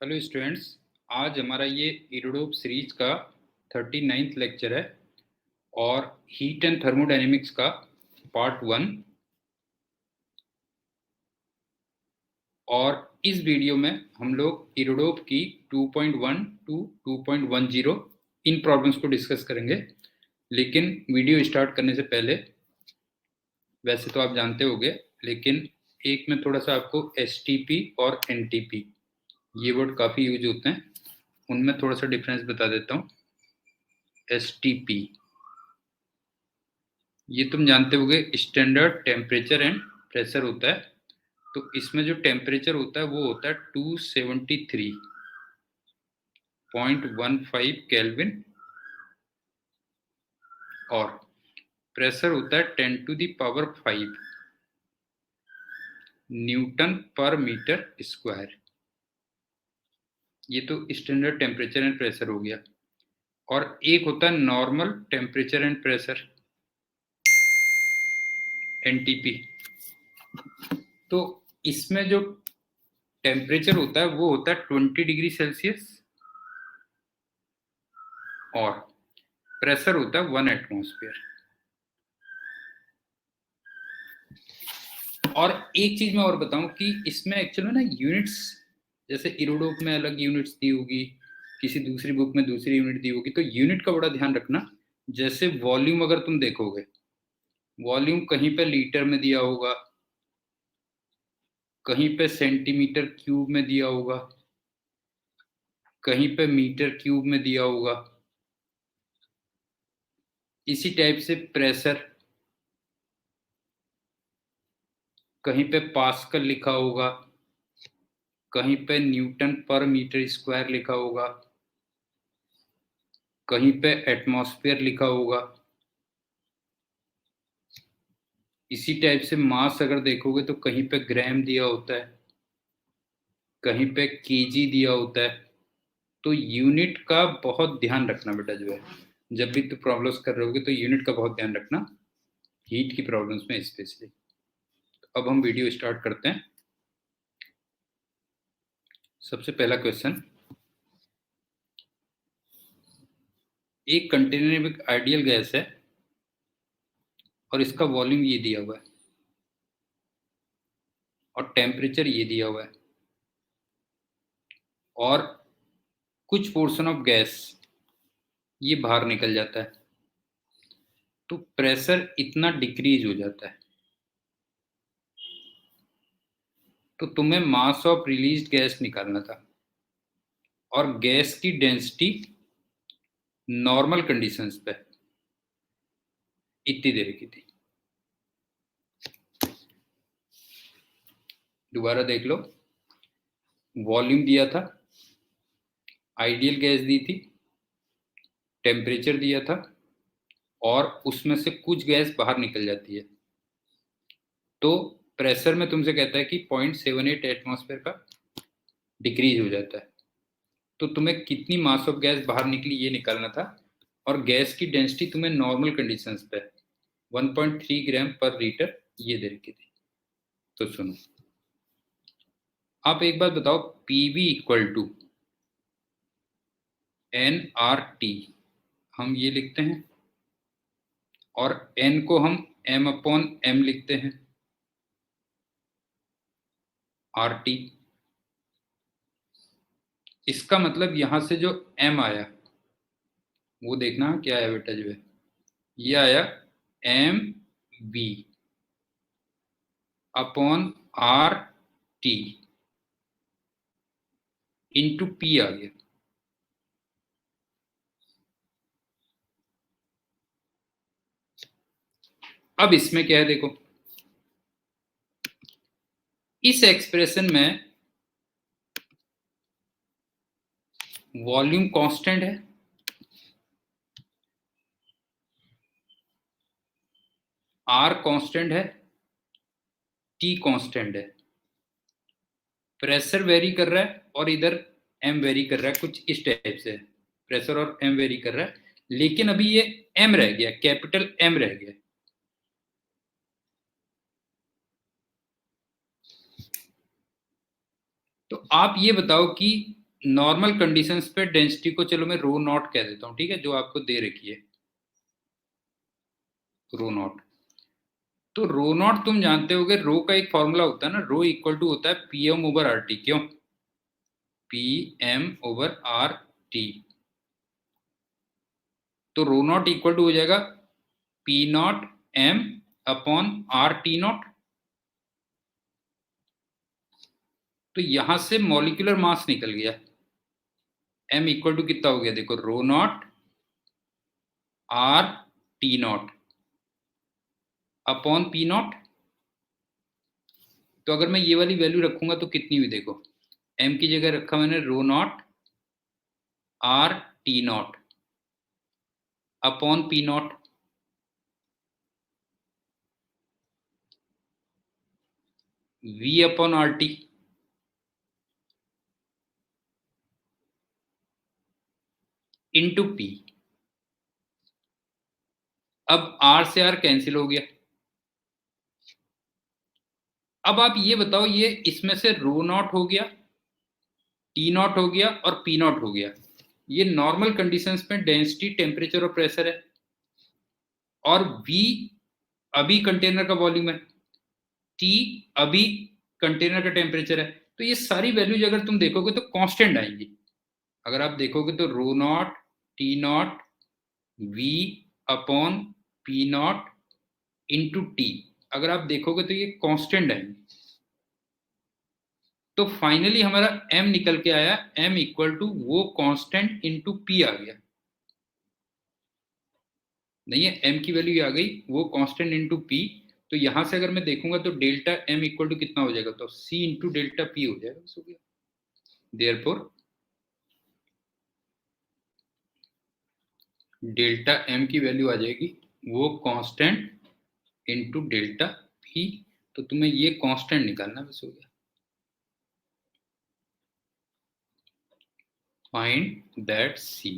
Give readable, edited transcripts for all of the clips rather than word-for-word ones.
Hello students, आज हमारा ये इरोडोप सीरीज का 39th लेक्चर है और हीट एंड थर्मोडायनेमिक्स का पार्ट 1। और इस वीडियो में हम लोग इरोडोप की 2.1 टू 2.10 इन प्रॉब्लम्स को डिस्कस करेंगे। लेकिन वीडियो स्टार्ट करने से पहले, वैसे तो आप जानते होंगे, लेकिन एक में थोड़ा सा आपको STP और NTP ये वर्ड काफ़ी यूज होते हैं, उनमें थोड़ा सा डिफरेंस बता देता हूँ। STP ये तुम जानते होगे, स्टैंडर्ड टेम्परेचर एंड प्रेशर होता है। तो इसमें जो टेम्परेचर होता है वो होता है 273.15 केल्विन और प्रेशर होता है 10⁵ न्यूटन पर मीटर स्क्वायर। ये तो स्टैंडर्ड टेम्परेचर एंड प्रेशर हो गया। और एक होता है normal temperature and pressure, NTP। तो इसमें जो टेम्परेचर होता है वो होता है 20 डिग्री सेल्सियस और प्रेशर होता है 1 एटमॉस्फेयर। और एक चीज मैं और बताऊं कि इसमें एक्चुअली ना यूनिट्स, जैसे इरोडोप में अलग यूनिट्स दी होगी, किसी दूसरी बुक में दूसरी यूनिट दी होगी, तो यूनिट का बड़ा ध्यान रखना। जैसे वॉल्यूम अगर तुम देखोगे, वॉल्यूम कहीं पे लीटर में दिया होगा, कहीं पे सेंटीमीटर क्यूब में दिया होगा, कहीं पे मीटर क्यूब में दिया होगा। इसी टाइप से प्रेशर कहीं पे पास्कल लिखा होगा, कहीं पे न्यूटन पर मीटर स्क्वायर लिखा होगा, कहीं पे एटमॉस्फेयर लिखा होगा। इसी टाइप से मास अगर देखोगे तो कहीं पे ग्राम दिया होता है, कहीं पे केजी दिया होता है। तो यूनिट का बहुत ध्यान रखना बेटा, जो है जब भी तो प्रॉब्लम्स कर रहे होगे तो यूनिट का बहुत ध्यान रखना, हीट की प्रॉब्लम्स में स्पेशली। अब हम वीडियो स्टार्ट करते हैं। सबसे पहला क्वेश्चन, एक कंटेनर में आइडियल गैस है और इसका वॉल्यूम ये दिया हुआ है और टेम्परेचर ये दिया हुआ है और कुछ पोर्शन ऑफ गैस ये बाहर निकल जाता है, तो प्रेशर इतना डिक्रीज हो जाता है। तो तुम्हें मास ऑफ रिलीज्ड गैस निकालना था और गैस की डेंसिटी नॉर्मल कंडीशंस पे इतनी देर की थी। दोबारा देख लो, वॉल्यूम दिया था, आइडियल गैस दी थी, टेम्परेचर दिया था और उसमें से कुछ गैस बाहर निकल जाती है। तो प्रेशर में तुमसे कहता है कि 0.78 एटमॉस्फेयर का डिक्रीज हो जाता है। तो तुम्हें कितनी मास ऑफ गैस बाहर निकली ये निकालना था और गैस की डेंसिटी तुम्हें नॉर्मल कंडीशंस पे 1.3 ग्राम पर लीटर ये दे रखी थी। तो सुनो, आप एक बात बताओ, PV इक्वल टू NRT हम ये लिखते हैं और N को हम M/M लिखते हैं, RT। इसका मतलब यहां से जो M आया वो देखना क्या आया बेटा, जो है ये आया MV/RT इंटू P आ गया। अब इसमें क्या है देखो, इस एक्सप्रेशन में वॉल्यूम कांस्टेंट है, R कांस्टेंट है, T कांस्टेंट है, प्रेशर वेरी कर रहा है और इधर M वेरी कर रहा है, कुछ इस टाइप से प्रेशर और M वेरी कर रहा है। लेकिन अभी ये M रह गया, कैपिटल M रह गया। तो आप ये बताओ कि नॉर्मल कंडीशंस पे डेंसिटी को चलो मैं रो नॉट कह देता हूँ, ठीक है, जो आपको दे रखी है रो नॉट। तो रो नॉट तुम जानते होगे, रो का एक फॉर्मूला होता है ना, रो इक्वल टू होता है P M over R T. क्यों? P M over R T. तो रो नॉट इक्वल टू हो जाएगा P naught M upon R T naught. तो यहां से मॉलिक्यूलर मास निकल गया, एम इक्वल टू कितना हो गया, देखो rho naught R T naught upon P naught. तो अगर मैं ये वाली वैल्यू रखूंगा तो कितनी हुई, देखो एम की जगह रखा मैंने rho naught R T naught upon P naught. V upon R T into P. अब आर से आर कैंसिल हो गया। अब आप ये बताओ, ये इसमें से रो नॉट हो गया, टी नॉट हो गया और पी नॉट हो गया। ये नॉर्मल कंडीशंस में डेंसिटी, टेम्परेचर और प्रेशर है। और वी अभी कंटेनर का वॉल्यूम है, टी अभी कंटेनर का टेम्परेचर है। तो ये सारी वैल्यूज अगर तुम देखोगे तो कांस्टेंट आएंगी। अगर आप देखोगे तो rho naught T naught V upon P naught into T, अगर आप देखोगे तो ये कांस्टेंट आएंगे। तो फाइनली हमारा m निकल के आया, m इक्वल टू वो कांस्टेंट इंटू पी आ गया। नहीं है, m की वैल्यू आ गई वो कांस्टेंट इंटू पी। तो यहां से अगर मैं देखूंगा तो डेल्टा m इक्वल टू कितना हो जाएगा, तो c इंटू डेल्टा पी हो जाएगा, बस हो गया। देयरफॉर डेल्टा m की वैल्यू आ जाएगी वो कांस्टेंट इंटू डेल्टा पी। तो तुम्हें ये कांस्टेंट निकालना, बस हो गया। Find that c।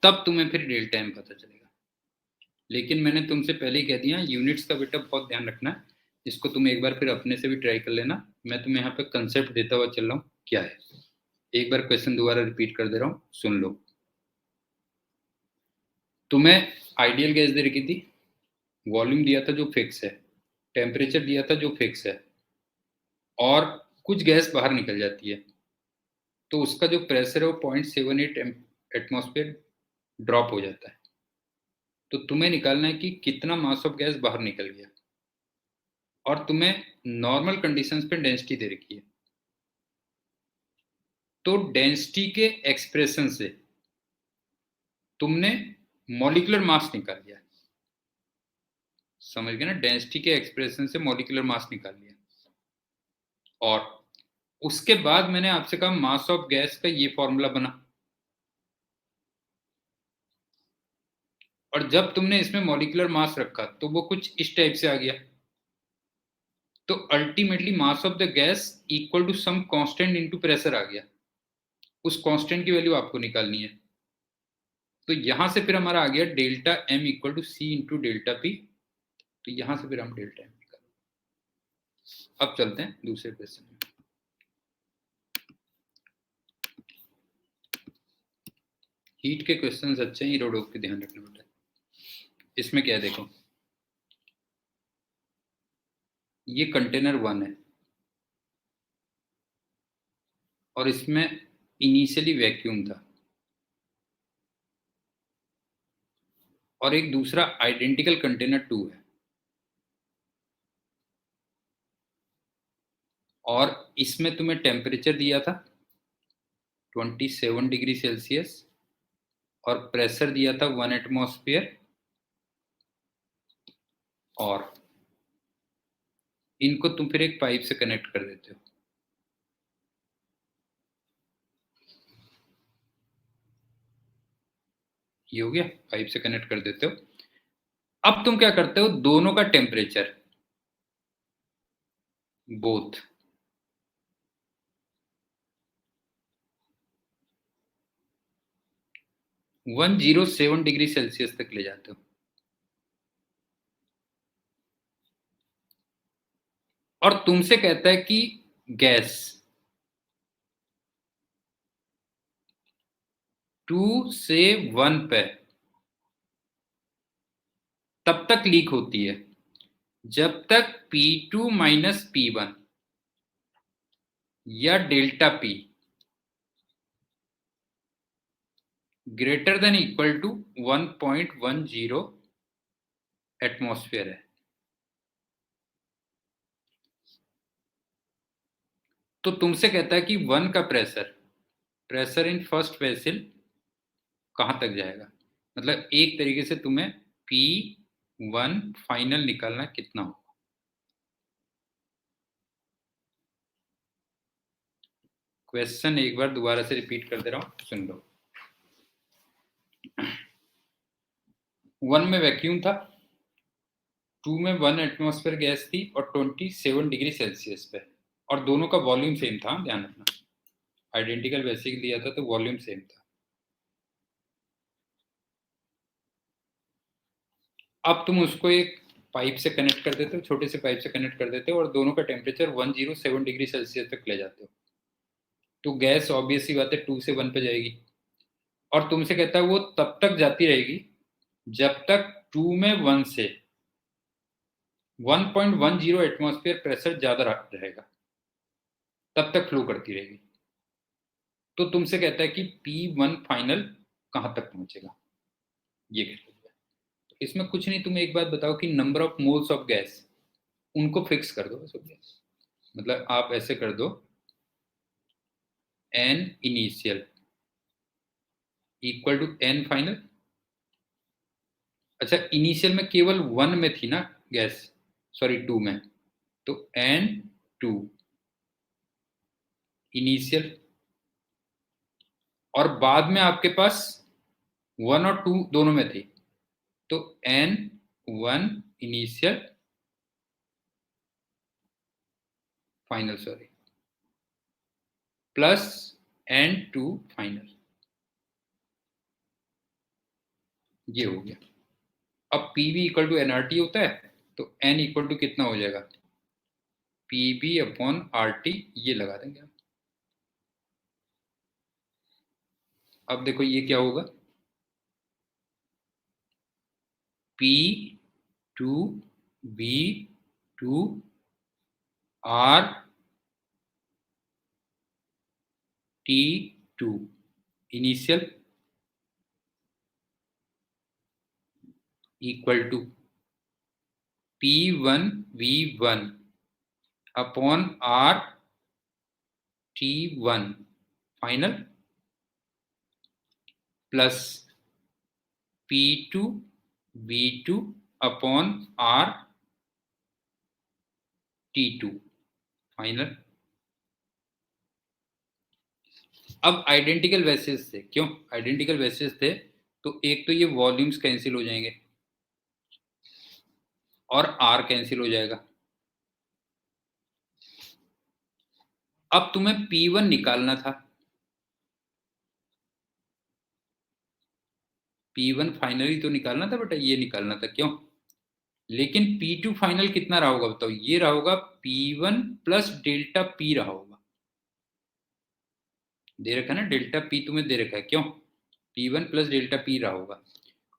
तब तुम्हें फिर डेल्टा m पता चलेगा। लेकिन मैंने तुमसे पहले ही कह दिया, यूनिट्स का बेटा बहुत ध्यान रखना है। इसको तुम एक बार फिर अपने से भी ट्राई कर लेना। मैं तुम्हें यहाँ पे कंसेप्ट देता हुआ चल रहा हूँ क्या है। एक बार क्वेश्चन दोबारा रिपीट कर दे रहा हूँ, सुन लो। तुम्हें आइडियल गैस दे रखी थी, वॉल्यूम दिया था जो फिक्स है, टेम्परेचर दिया था जो फिक्स है, और कुछ गैस बाहर निकल जाती है, तो उसका जो प्रेशर है वो 0.78 एटमॉस्फेयर ड्रॉप हो जाता है। तो तुम्हें निकालना है कि कितना मास ऑफ गैस बाहर निकल गया, और तुम्हें नॉर्मल कंडीशंस पे डेंसिटी दे रखी है। तो डेंसिटी के एक्सप्रेशन से तुमने मॉलिक्यूलर मास निकाल लिया, समझ गए ना, डेंसिटी के एक्सप्रेशन से मॉलिक्यूलर मास निकाल लिया। और उसके बाद मैंने आपसे कहा मास ऑफ गैस का ये फॉर्मूला बना, और जब तुमने इसमें मॉलिक्यूलर मास रखा तो वो कुछ इस टाइप से आ गया। तो ultimately mass of the gas equal to some constant into pressure आ गया। उस कांस्टेंट की वैल्यू आपको निकालनी है। तो यहां से फिर हमारा आ गया delta m equal to C into delta P. तो यहां से फिर हम डेल्टा m निकाल। अब चलते हैं दूसरे क्वेश्चन में। हीट के क्वेश्चंस अच्छे हैं, रोड पे ध्यान रखना बेटा। इसमें क्या है देखो, ये कंटेनर 1 है और इसमें इनिशियली वैक्यूम था, और एक दूसरा आइडेंटिकल कंटेनर 2 है, और इसमें तुम्हें टेम्परेचर दिया था 27 डिग्री सेल्सियस और प्रेशर दिया था 1 एटमॉस्फेयर। और इनको तुम फिर एक पाइप से कनेक्ट कर देते हो। ये हो गया, पाइप से कनेक्ट कर देते हो। अब तुम क्या करते हो, दोनों का टेम्परेचर बोथ 107 डिग्री सेल्सियस तक ले जाते हो। और तुमसे कहता है कि गैस 2 से 1 पे तब तक लीक होती है जब तक P2 माइनस P1 या delta P greater than equal to 1.10 atmosphere है। तो तुमसे कहता है कि 1 का प्रेशर इन फर्स्ट वेसल कहां तक जाएगा, मतलब एक तरीके से तुम्हें P1 फाइनल निकालना कितना होगा। क्वेश्चन एक बार दोबारा से रिपीट कर दे रहा हूं, सुन लो। 1 में वैक्यूम था, 2 में 1 एटमॉस्फेयर गैस थी और 27 डिग्री सेल्सियस पे, और दोनों का वॉल्यूम सेम था, ध्यान रखना। आइडेंटिकल वैसे लिया था तो वॉल्यूम सेम था। अब तुम उसको एक पाइप से कनेक्ट कर देते हो, छोटे से पाइप से कनेक्ट कर देते हो और दोनों का टेम्परेचर 107 डिग्री सेल्सियस तक ले जाते हो, तो गैस ऑब्वियस सी बात है 2 से 1 पे जाएगी। और तुमसे कहता है वो तब तक जाती रहेगी जब तक 2 में 1 से 1.10 एटमॉस्फेयर प्रेशर ज्यादा रहेगा, तब तक फ्लो करती रहेगी। तो तुमसे कहता है कि P1 फाइनल कहां तक पहुंचेगा, ये कह लो। तो इसमें कुछ नहीं, तुम एक बात बताओ कि number of moles of gas उनको फिक्स कर दो बस, गैस मतलब आप ऐसे कर दो n initial equal to n final. अच्छा, इनिशियल में केवल 1 में थी ना गैस, सॉरी 2 में, तो n2 इनिशियल, और बाद में आपके पास 1 और 2 दोनों में थी, तो n1 initial final, sorry, plus n2 final, ये हो गया। अब पीवी इक्वल टू एनआरटी होता है, तो n इक्वल टू कितना हो जाएगा, पीबी अपॉन आरटी, ये लगा देंगे हम। अब देखो ये क्या होगा, P2 V2 R T2 initial equal to P1 V1 upon R T1 final plus P2 V2 upon R T2 final. अब आइडेंटिकल वैसेस थे, क्यों आइडेंटिकल वैसेस थे, तो एक तो ये वॉल्यूम्स कैंसिल हो जाएंगे और R कैंसिल हो जाएगा। अब तुम्हें P1 निकालना था, P1 फाइनली तो निकालना था बेटा, ये निकालना था, क्यों, लेकिन P2 फाइनल कितना रहा होगा बताओ, ये रहा होगा P1 प्लस डेल्टा P रहा होगा, दे रखा है ना डेल्टा P तुम्हें दे रखा है, क्यों, P1 प्लस डेल्टा P रहा होगा।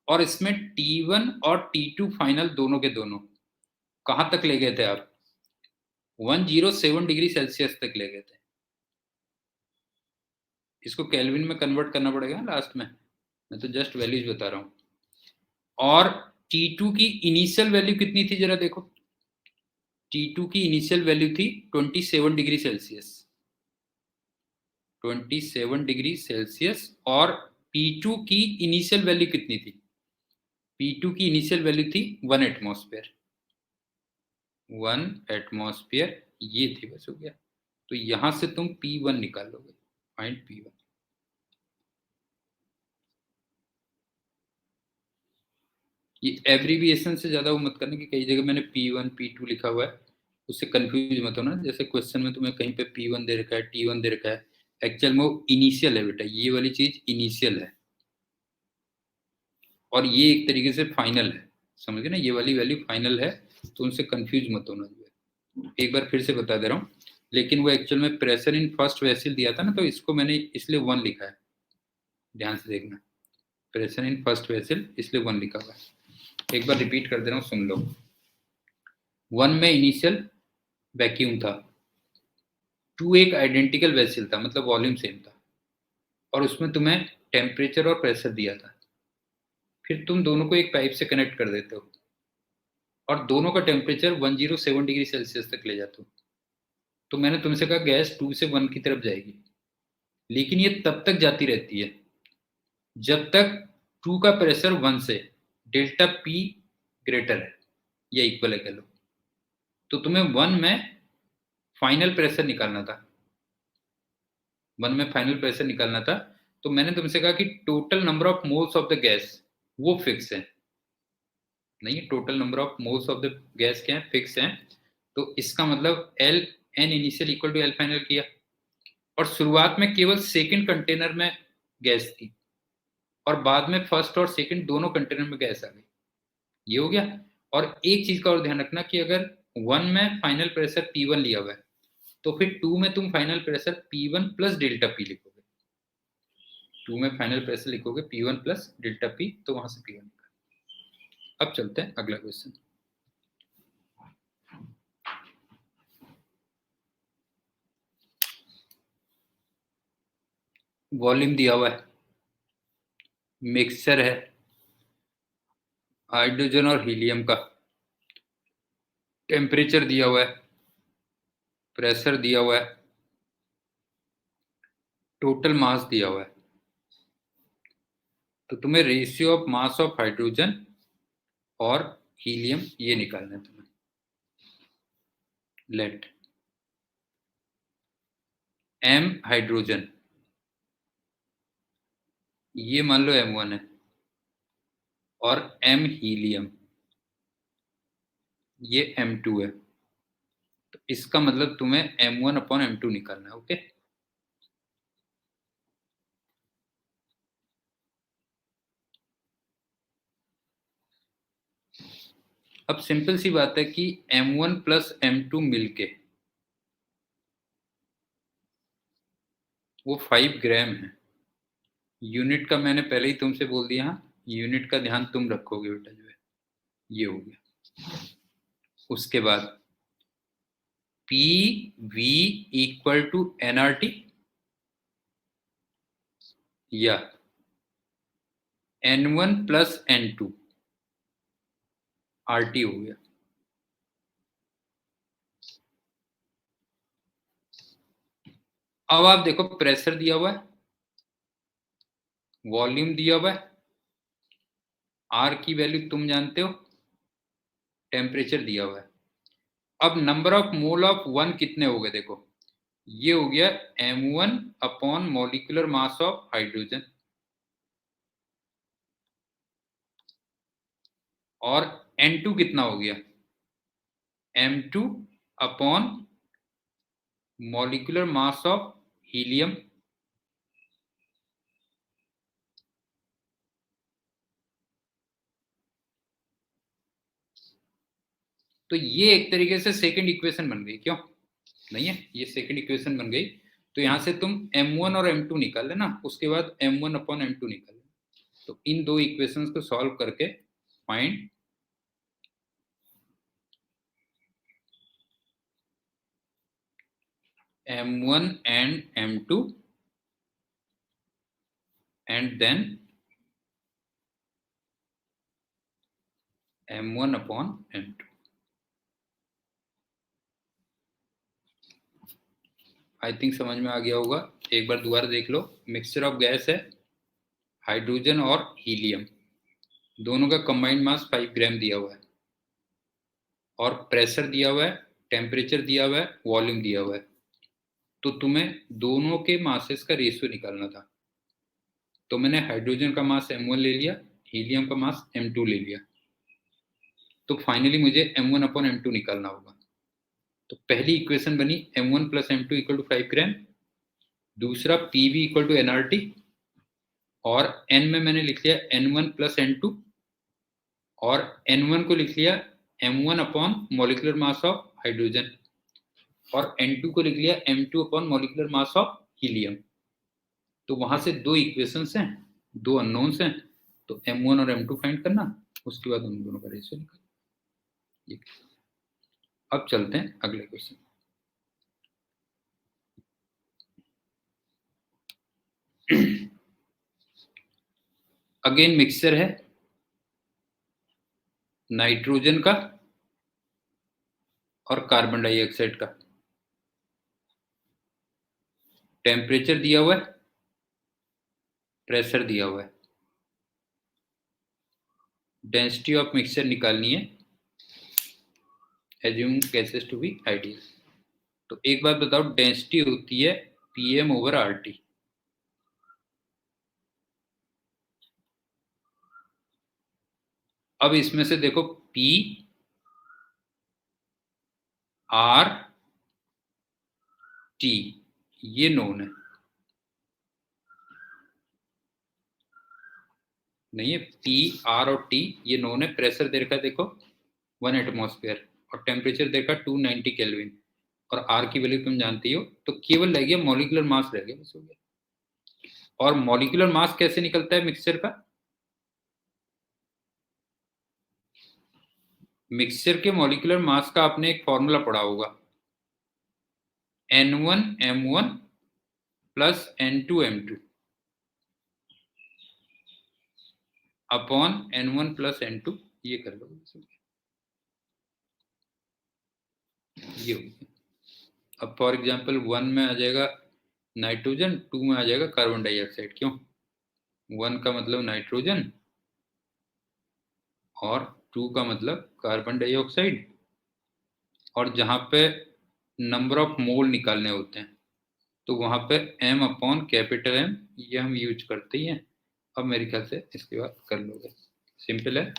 और इसमें T1 और T2 फाइनल दोनों के दोनों कहां तक ले गए थे आप, 107 डिग्री सेल्सियस तक ले गए थे। इसको केल्विन में कन्वर्ट करना पड़ेगा लास्ट में, मैं तो जस्ट वैल्यूज बता रहा हूं। और T2 की इनिशियल वैल्यू कितनी थी जरा देखो, T2 की इनिशियल वैल्यू थी 27 डिग्री सेल्सियस, 27 डिग्री सेल्सियस, और P2 की इनिशियल वैल्यू कितनी थी, P2 की इनिशियल वैल्यू थी 1 एटमॉस्फेयर, 1 एटमॉस्फेयर, ये थी, बस हो गया। तो यहां से तुम P1 निकाल लोगे, फाइंड P1। ये एब्रीविएशन से ज्यादा वो मत करना कि कई जगह मैंने P1 P2 लिखा हुआ है, उससे कंफ्यूज मत होना। जैसे क्वेश्चन में तुम्हें कहीं पे P1 दे रखा है, T1 दे रखा है, एक्चुअल में वो इनिशियल है बेटा, ये वाली चीज इनिशियल है और ये एक तरीके से फाइनल है, समझ गए ना, ये वाली वैल्यू फाइनल है, तो उनसे कंफ्यूज मत होना जो है। एक बार फिर से बता दे रहा हूँ, लेकिन वो एक्चुअल में प्रेशर इन फर्स्ट वेसल दिया था ना, तो इसको मैंने इसलिए 1 लिखा है, ध्यान से देखना, प्रेशर इन फर्स्ट वेसल इसलिए 1 लिखा हुआ है। एक बार रिपीट कर दे रहा हूँ, सुन लो। 1 में इनिशियल वैक्यूम था, 2 एक आइडेंटिकल वेसल था, मतलब वॉल्यूम सेम था, और उसमें तुम्हें टेम्परेचर और प्रेशर दिया था। फिर तुम दोनों को एक पाइप से कनेक्ट कर देते हो और दोनों का टेम्परेचर 107 डिग्री सेल्सियस तक ले जाते हो। तो मैंने तुमसे कहा गैस 2 से 1 की तरफ जाएगी, लेकिन ये तब तक जाती रहती है जब तक 2 का प्रेशर 1 से डेल्टा पी ग्रेटर है या इक्वल है कह लो। तो तुम्हें 1 में फाइनल प्रेशर निकालना था, 1 में फाइनल प्रेशर निकालना था। तो मैंने तुमसे कहा कि total number of moles of the gas वो फिक्स है, नहीं, total number of moles of the gas क्या है, फिक्स है। तो इसका मतलब L N initial equal to L final किया, और शुरुआत में केवल सेकंड कंटेनर में गैस थी और बाद में फर्स्ट और सेकंड दोनों कंटेनर में गैस आ गई, ये हो गया। और एक चीज का और ध्यान रखना कि अगर 1 में फाइनल प्रेशर P1 लिया हुआ है, तो फिर 2 में तुम final pressure P1 plus delta P लिखोगे, 2 में फाइनल प्रेशर लिखोगे P1 प्लस डेल्टा पी, तो वहां से P1 निकाल। अब चलते हैं अगला क्वेश्चन। वॉल्यूम दिया हुआ है, मिक्सचर है हाइड्रोजन और हीलियम का, टेम्परेचर दिया हुआ है, प्रेशर दिया हुआ है, टोटल मास दिया हुआ है। तो तुम्हें ratio of mass of hydrogen और हीलियम ये निकालना है तुम्हें। लेट m हाइड्रोजन, ये मान लो M1 है, और m हीलियम ये M2 है। तो इसका मतलब तुम्हें M1 अपॉन M2 निकालना है। ओके, अब सिंपल सी बात है कि M1 प्लस M2 मिलके वो 5 ग्राम है। यूनिट का मैंने पहले ही तुमसे बोल दिया, यूनिट का ध्यान तुम रखोगे बेटा, जो है ये हो गया। उसके बाद P V equal to NRT या N1 प्लस N2 आरटी हो गया। अब आप देखो, प्रेशर दिया हुआ है, वॉल्यूम दिया हुआ है, आर की वैल्यू तुम जानते हो, टेम्परेचर दिया हुआ है। अब नंबर ऑफ मोल ऑफ 1 कितने हो गए देखो, ये हो गया M1 upon molecular mass of hydrogen, और N2 कितना हो गया, M2 upon molecular mass of helium. तो ये एक तरीके से सेकंड इक्वेशन बन गई, क्यों नहीं है, ये सेकंड इक्वेशन बन गई। तो यहां से तुम M1 और M2 निकाल लेना, उसके बाद M1 अपॉन M2 निकाल लेना। तो इन दो इक्वेशंस को सॉल्व करके find M1 and M2 and then M1 upon M2। I think समझ में आ गया होगा, एक बार दोबारा देख लो। मिक्सचर ऑफ गैस है, हाइड्रोजन और हीलियम, दोनों का कंबाइंड मास 5 ग्राम दिया हुआ है, और प्रेशर दिया हुआ है, टेम्परेचर दिया हुआ है, वॉल्यूम दिया हुआ है। तो तुम्हें दोनों के मासेस का रेशियो निकालना था। तो मैंने हाइड्रोजन का मास M1 ले लिया, हीलियम का मास M2 ले लिया। तो फाइनली मुझे M1 अपॉन M2 निकालना होगा। तो पहली इक्वेशन बनी M1 plus M2 equal to 5 ग्राम, दूसरा PV इक्वल टू NRT, और N में मैंने लिख लिया N1 प्लस N2, और N1 को लिख लिया M1 upon molecular mass of hydrogen. और N2 को लिख लिया M2 upon molecular mass of helium. तो वहां से दो इक्वेशंस हैं, दो अननोन्स हैं, तो M1 और M2 फाइंड करना, उसके बाद उन दोनों का रेशियो निकालना। अब चलते हैं अगले क्वेश्चन। अगेन मिक्सचर है नाइट्रोजन का और कार्बन डाइऑक्साइड का। टेम्परेचर दिया हुआ है, प्रेशर दिया हुआ है, डेंसिटी ऑफ मिक्सचर निकालनी है, assume gases to be ideal. तो एक बात बताओ, डेंसिटी होती है PM/RT। अब इसमें से देखो PRT ये नोन है, नहीं है, PR और T ये नोन है। प्रेशर दे रखा है देखो 1 एटमॉस्फेयर, और टेम्परेचर दे रखा 290 केल्विन, और R की वैल्यू तुम जानती हो। तो केवल रह गया मॉलिक्यूलर मास, रह गया, बस हो गया। और मॉलिक्यूलर मास कैसे निकलता है मिक्सचर का? मिक्सचर के मॉलिक्यूलर मास का आपने एक फॉर्मूला पढ़ा होगा, N1M1 plus N2M2 upon N1 plus N2। ये कर लो, ये हो गया। अब फॉर एग्जांपल 1 में आ जाएगा नाइट्रोजन, 2 में आ जाएगा कार्बन डाइऑक्साइड। क्यों? 1 का मतलब नाइट्रोजन और 2 का मतलब कार्बन डाइऑक्साइड। और जहां पे नंबर ऑफ मोल निकालने होते हैं तो वहां पे M अपॉन कैपिटल M ये हम यूज करते ही हैं। अब मेरे ख्याल से इसके बाद कर लोगे, सिंपल है।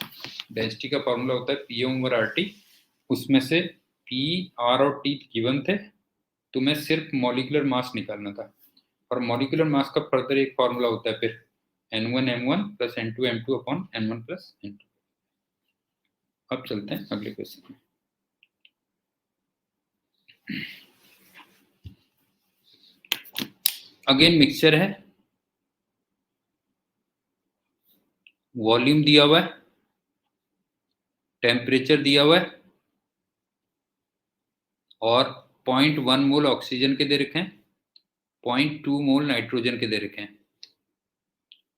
डेंसिटी का फॉर्मूला होता है PM/RT, उसमें से P, R और T गिवन थे, तुम्हें सिर्फ मॉलिक्यूलर मास निकालना था। और मॉलिक्यूलर मास का फर्दर एक फॉर्मूला होता है फिर N1M1 plus N2M2 upon N1 plus N2। अब चलते हैं अगले क्वेश्चन में। अगेन मिक्सचर है, वॉल्यूम दिया हुआ है, टेम्परेचर दिया हुआ है, और 0.1 मोल ऑक्सीजन के दे रखे हैं, 0.2 मोल नाइट्रोजन के दे रखे हैं,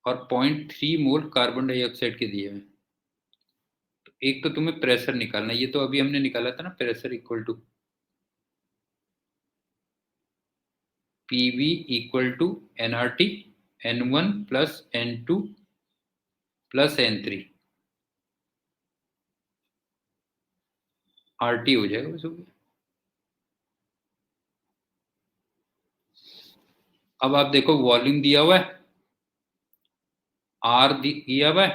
और 0.3 मोल कार्बन डाइऑक्साइड के दिए हुए हैं। तो एक तो तुम्हें प्रेशर निकालना है, ये तो अभी हमने निकाला था ना, pressure equal to PV equal to nRT, N1 plus N2 plus N3 RT हो जाएगा, बस हो गया। अब आप देखो वॉल्यूम दिया हुआ है, R दिया हुआ है,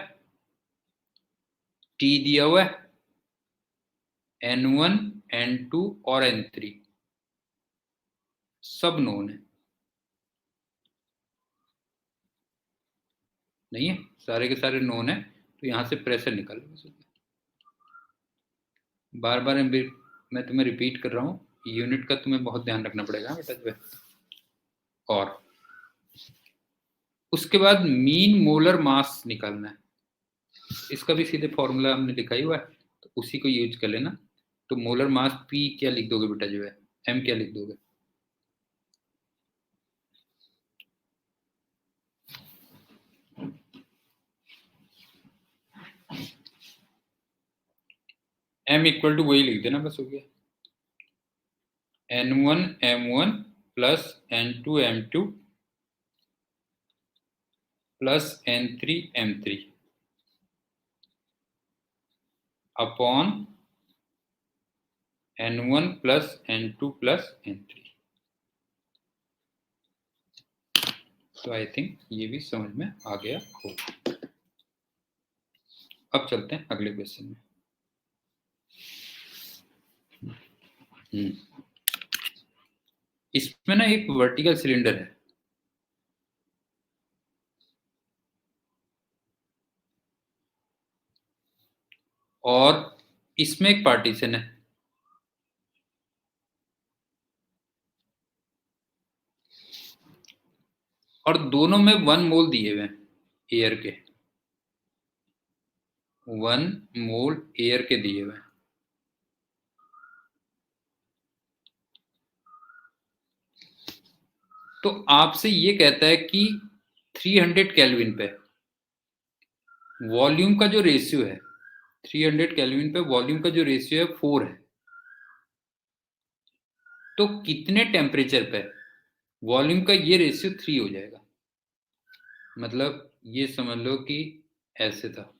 T दिया हुआ है, N1 N2 और N3 सब नोन है, नहीं है, सारे के सारे नोन है। तो यहां से प्रेशर निकाल लो। बार बार मैं तुम्हें रिपीट कर रहा हूँ, यूनिट का तुम्हें बहुत ध्यान रखना पड़ेगा बेटा जो है। और उसके बाद मीन मोलर मास निकालना है, इसका भी सीधे फॉर्मूला हमने लिखा ही हुआ है, तो उसी को यूज कर लेना। तो मोलर मास P क्या लिख दोगे बेटा जो है, M क्या लिख दोगे? M इक्वल टू वही लिख देना, बस हो गया, N1M1 plus N2M2 plus N3M3 upon N1 plus N2 plus N3। तो आई थिंक ये भी समझ में आ गया होगा। अब चलते हैं अगले क्वेश्चन में। इसमें ना एक वर्टिकल सिलेंडर है, और इसमें एक पार्टीशन है, और दोनों में 1 मोल दिए हुए हैं एयर के, 1 मोल एयर के दिए हुए हैं। तो आपसे ये कहता है कि 300 केल्विन पे वॉल्यूम का जो रेशियो है, 300 केल्विन पे वॉल्यूम का जो रेशियो है 4 है, तो कितने टेम्परेचर पे वॉल्यूम का ये रेशियो 3 हो जाएगा। मतलब ये समझ लो कि ऐसे था।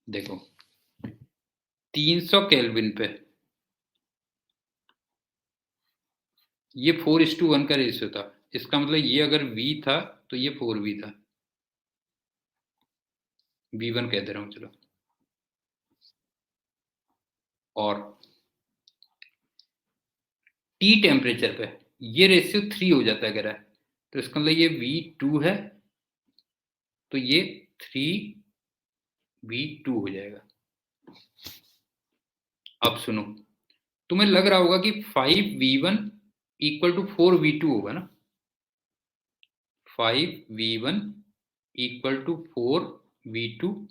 देखो 300 केल्विन पे ये 4:1 का रेशियो था। इसका मतलब ये अगर V था तो ये 4V था, V1 कह दे रहा हूं चलो। और T टेम्परेचर पे ये रेशियो 3 हो जाता है कह रहा है, तो इसका मतलब ये V2 है, तो ये 3V2 हो जाएगा। अब सुनो, तुम्हें लग रहा होगा कि 5V1 इक्वल टू 4V2 होगा ना, 5V1 इक्वल टू 4V2,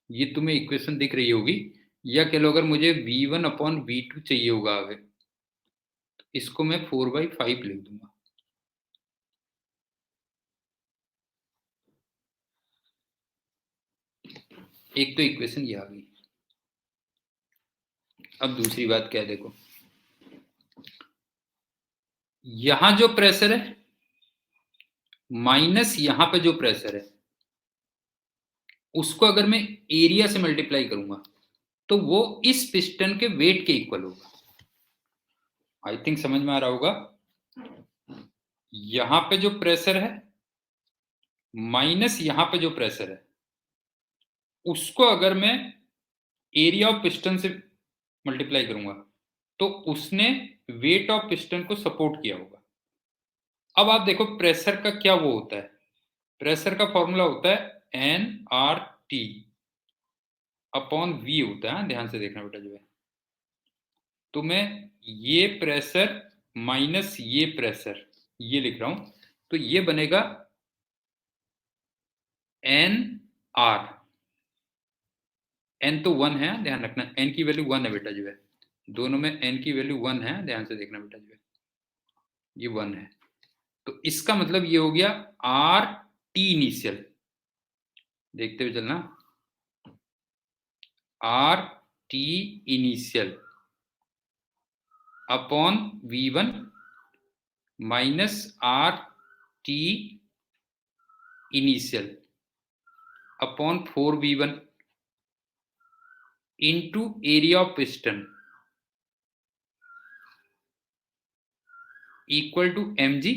ये तुम्हें इक्वेशन दिख रही होगी। या कह लो अगर मुझे V1/V2 चाहिए होगा आगे, तो इसको मैं 4/5 लिख दूंगा। एक तो इक्वेशन ये आ गई। अब दूसरी बात क्या है, देखो यहां जो प्रेशर है माइनस यहां पे जो प्रेशर है, उसको अगर मैं एरिया से मल्टीप्लाई करूंगा तो वो इस पिस्टन के वेट के इक्वल होगा। आई थिंक समझ में आ रहा होगा। यहां पे जो प्रेशर है माइनस यहां पे जो प्रेशर है, उसको अगर मैं एरिया ऑफ पिस्टन से मल्टीप्लाई करूंगा तो उसने वेट ऑफ पिस्टन को सपोर्ट किया होगा। अब आप देखो प्रेशर का क्या वो होता है, प्रेशर का फॉर्मूला होता है nRT अपॉन V होता है। ध्यान से देखना बेटा जो है, तो मैं ये प्रेशर माइनस ये प्रेशर ये लिख रहा हूं, तो ये बनेगा NR। n तो 1 है, ध्यान रखना n की वैल्यू 1 है बेटा जो है, दोनों में n की वैल्यू 1 है, ध्यान से देखना बेटा जो है, ये 1 है। तो इसका मतलब ये हो गया आर टी इनिशियल, देखते हुए चलना, R T initial upon V1 minus R T initial upon 4V1 into area of piston equal to mg।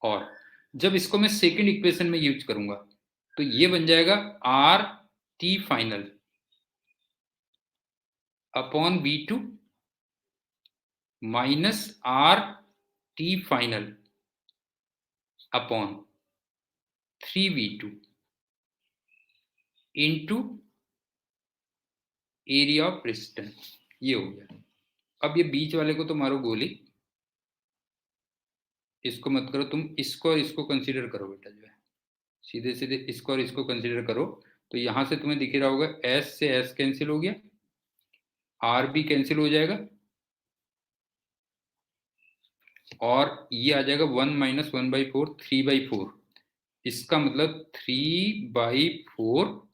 और जब इसको मैं सेकंड इक्वेशन में यूज करूंगा तो ये बन जाएगा R T final upon V2 minus R T final upon 3V2 into area of piston. ये हो गया। अब ये बीच वाले को तो मारो गोली, इसको मत करो तुम, इसको और इसको कंसीडर करो बेटा जो है, सीधे सीधे इसको और इसको कंसीडर करो। तो यहां से तुम्हें दिख रहा होगा S से S कैंसिल हो गया, R भी कैंसिल हो जाएगा, और ये आ जाएगा 1 माइनस 1/4 3/4। इसका मतलब 3/4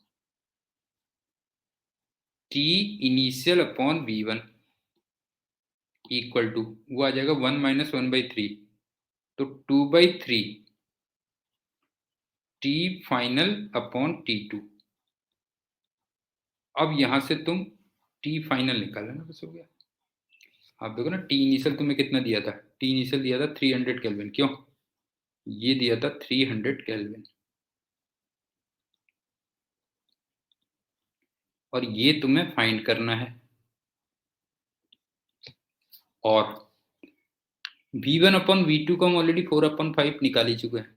T initial upon V1 equal to वो आ जाएगा 1 माइनस 1/3, तो 2/3 T फाइनल अपॉन T2। अब यहां से तुम T फाइनल निकाल लेना, बस हो गया। आप देखो ना T इनिशियल तुम्हें कितना दिया था, T इनिशियल दिया था 300 केल्विन, क्यों ये दिया था 300 केल्विन, और ये तुम्हें फाइंड करना है। और V1 अपॉन V2 को हम ऑलरेडी 4/5 निकाल ही चुके हैं,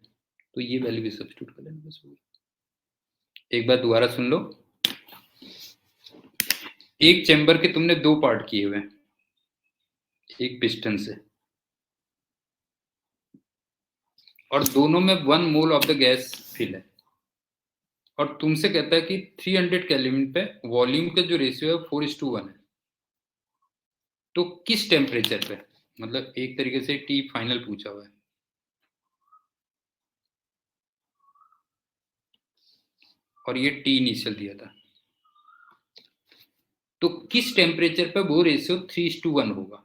तो ये वैल्यू भी सब्स्टिट्यूट कर लेना, बस हो गया। एक बार दोबारा सुन लो, एक चैम्बर के तुमने 2 पार्ट किए हुए हैं एक पिस्टन से, और दोनों में 1 mole of the gas fill है, और तुमसे कहता है कि 300 केल्विन पे वॉल्यूम का जो रेशियो है 4:1 है। तो किस टेम्परेचर पे, मतलब एक तरीके से टी फाइनल पूछा हुआ है, और ये टी इनिशियल दिया था, तो किस टेम्परेचर पे वो रेशियो 3:1 होगा।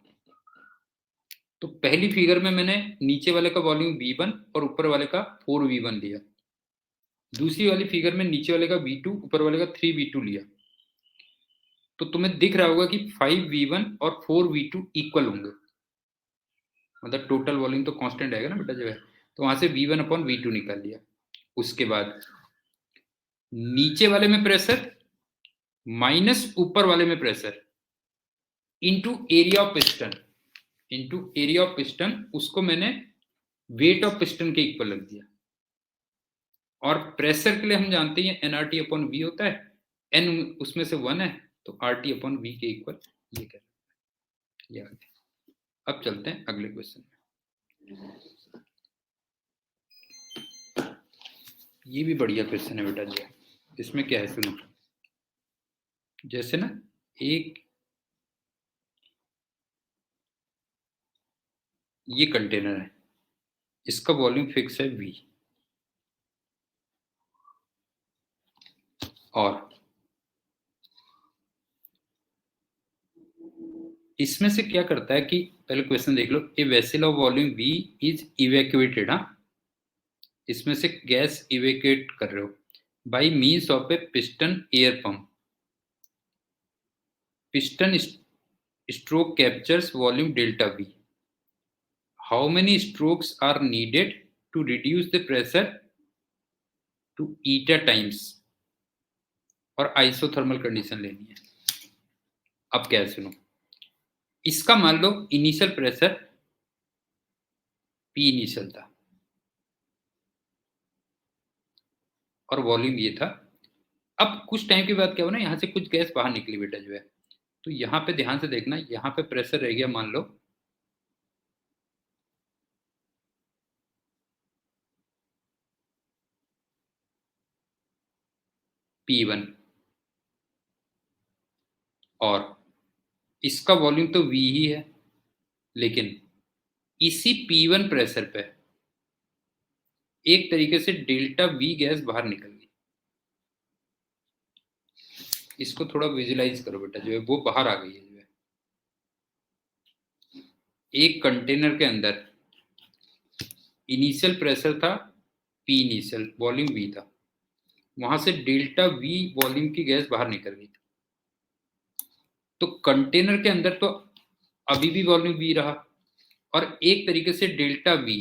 तो पहली फिगर में मैंने नीचे वाले का वॉल्यूम V1 और ऊपर वाले का 4V1 लिया, दूसरी वाली फिगर में नीचे वाले का V2 ऊपर वाले का 3V2 लिया, तो तुम्हें दिख रहा होगा कि 5V1 और 4V2 इक्वल होंगे, मतलब टोटल वॉल्यूम तो कांस्टेंट आएगा ना बेटा जो है, तो वहां से V1/V2 निकाल लिया। उसके बाद नीचे वाले में प्रेशर माइनस ऊपर वाले में pressure into area of piston, उसको मैंने वेट ऑफ पिस्टन के इक्वल रख दिया। और प्रेशर के लिए हम जानते हैं nRT/V होता है, n उसमें से 1 है, तो RT/V के इक्वल ये कह रहा है। अब चलते हैं अगले क्वेश्चन में। ये भी बढ़िया क्वेश्चन है बेटा जी। इसमें क्या है सुनो, जैसे ना एक ये कंटेनर है, इसका वॉल्यूम फिक्स है V, और इसमें से क्या करता है कि पहले क्वेश्चन देख लो, a vessel of volume V is evacuated, हाँ इसमें से गैस इवैक्यूएट कर रहे हो by means of a piston air pump, piston stroke captures volume delta V. How many strokes are needed to reduce the pressure to eta times? और isothermal condition लेनी है। अब क्या है सुनो, इसका मान लो इनिशियल प्रेशर P इनिशियल था और वॉल्यूम ये था। अब कुछ टाइम के बाद क्या हुआ ना, यहां से कुछ गैस बाहर निकली बेटा जो है, तो यहां पे ध्यान से देखना, यहां पे प्रेशर रह गया मान लो P1, और इसका वॉल्यूम तो V ही है, लेकिन इसी P1 प्रेशर पे एक तरीके से डेल्टा V गैस बाहर निकल गई। इसको थोड़ा विजुलाइज करो बेटा जो है, वो बाहर आ गई है जो है। एक कंटेनर के अंदर इनिशियल प्रेशर था P इनिशियल, वॉल्यूम V था, वहां से डेल्टा V वॉल्यूम की गैस बाहर निकल गई। तो कंटेनर के अंदर तो अभी भी वॉल्यूम V रहा, और एक तरीके से डेल्टा V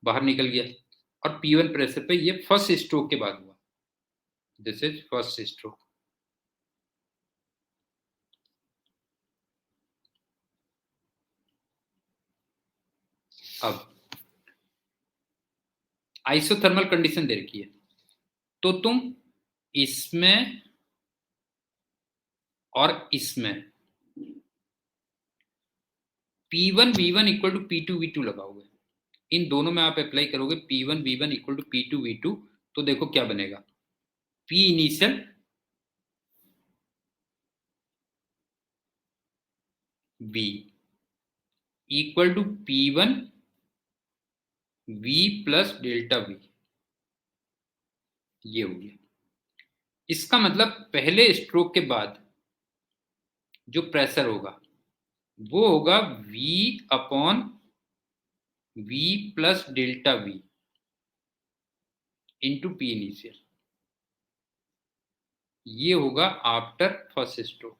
बाहर निकल गया, और P1 प्रेशर पे ये फर्स्ट स्ट्रोक के बाद हुआ। This is first stroke. अब आइसोथर्मल कंडीशन दे रखी है, तो तुम इसमें और इसमें P1 V1 equal to P2 V2 लगाओगे, इन दोनों में आप अप्लाई करोगे P1 V1 equal to P2 V2, तो देखो क्या बनेगा, P initial V equal to P1 V plus delta V, ये हो गया। इसका मतलब पहले स्ट्रोक के बाद जो प्रेशर होगा वो होगा V plus delta V into P initial, ये होगा आफ्टर फर्स्ट स्ट्रोक।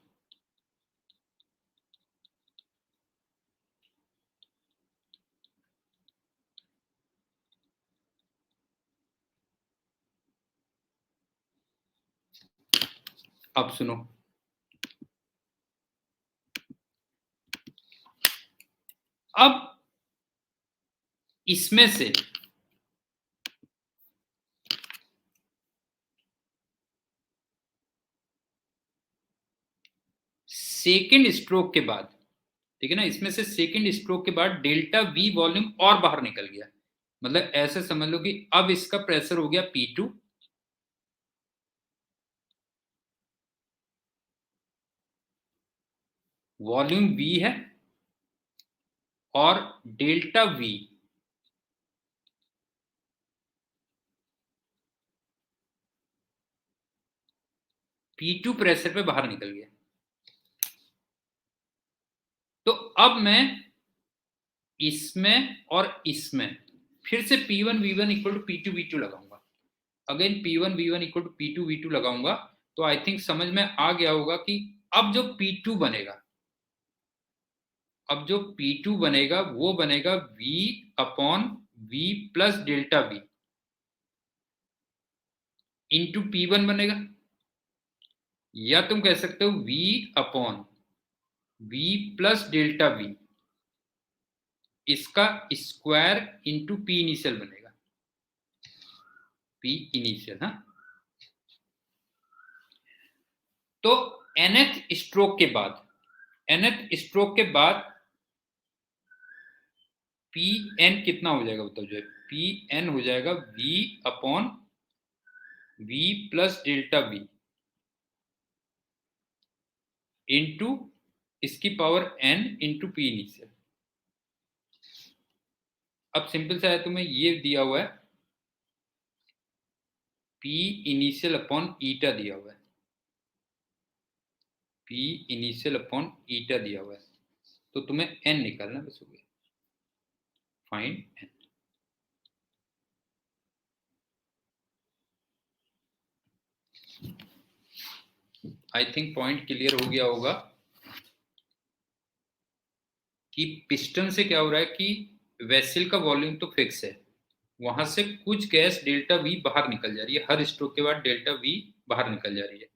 अब सुनो, अब इसमें से सेकेंड स्ट्रोक के बाद, ठीक है ना, इसमें से सेकेंड स्ट्रोक के बाद डेल्टा वी वॉल्यूम और बाहर निकल गया। मतलब ऐसे समझ लो कि अब इसका प्रेशर हो गया P2, वॉल्यूम V है, और डेल्टा V P2 प्रेशर पे बाहर निकल गया। तो अब मैं इसमें और इसमें फिर से P1 V1 equal to P2 V2 लगाऊंगा। Again P1 V1 equal to P2 V2 लगाऊंगा, तो आई थिंक समझ में आ गया होगा कि अब जो P2 बनेगा, अब जो P2 बनेगा वो बनेगा V upon V plus delta V into P1 बनेगा, या तुम कह सकते हो V upon V plus delta V इसका स्क्वायर इंटू P इनिशियल बनेगा, P इनिशियल। हाँ, तो nth स्ट्रोक के बाद, nth स्ट्रोक के बाद Pn कितना हो जाएगा बताओ? जो है Pn हो जाएगा V upon V plus delta V into इसकी power n into P initial. अब सिंपल सा है, तुम्हें ये दिया हुआ है P इनिशियल अपॉन ईटा दिया हुआ है, P इनिशियल अपॉन ईटा दिया हुआ है, तो तुम्हें n निकालना बस हो गया, find n। I think point clear हो गया होगा कि पिस्टन से क्या हो रहा है कि वेसल का वॉल्यूम तो फिक्स है, वहां से कुछ गैस डेल्टा वी बाहर निकल जा रही है, हर स्ट्रोक के बाद डेल्टा वी बाहर निकल जा रही है।